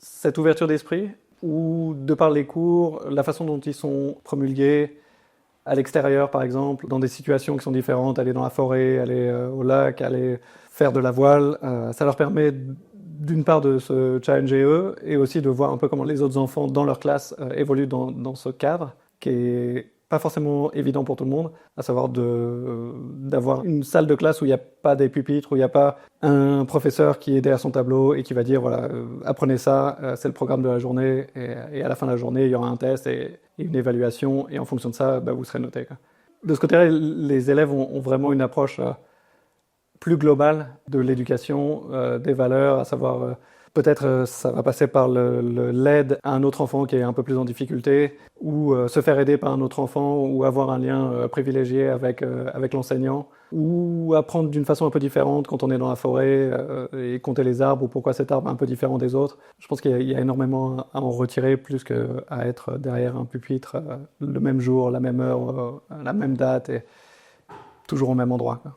cette ouverture d'esprit, ou de par les cours, la façon dont ils sont promulgués, à l'extérieur par exemple, dans des situations qui sont différentes, aller dans la forêt, aller au lac, aller faire de la voile, ça leur permet d'une part de se challenger eux, et aussi de voir un peu comment les autres enfants dans leur classe évoluent dans ce cadre, qui est pas forcément évident pour tout le monde, à savoir d'avoir une salle de classe où il n'y a pas des pupitres, où il n'y a pas un professeur qui est derrière son tableau et qui va dire voilà, apprenez ça, c'est le programme de la journée, et à la fin de la journée, il y aura un test et une évaluation, et en fonction de ça, vous serez noté, quoi. De ce côté-là, les élèves ont vraiment une approche plus globale de l'éducation, des valeurs, à savoir peut-être ça va passer par l'aide à un autre enfant qui est un peu plus en difficulté, ou se faire aider par un autre enfant, ou avoir un lien privilégié avec l'enseignant, ou apprendre d'une façon un peu différente quand on est dans la forêt et compter les arbres, ou pourquoi cet arbre est un peu différent des autres. Je pense qu'il y a énormément à en retirer, plus qu'à être derrière un pupitre le même jour, la même heure, la même date, et toujours au même endroit, quoi.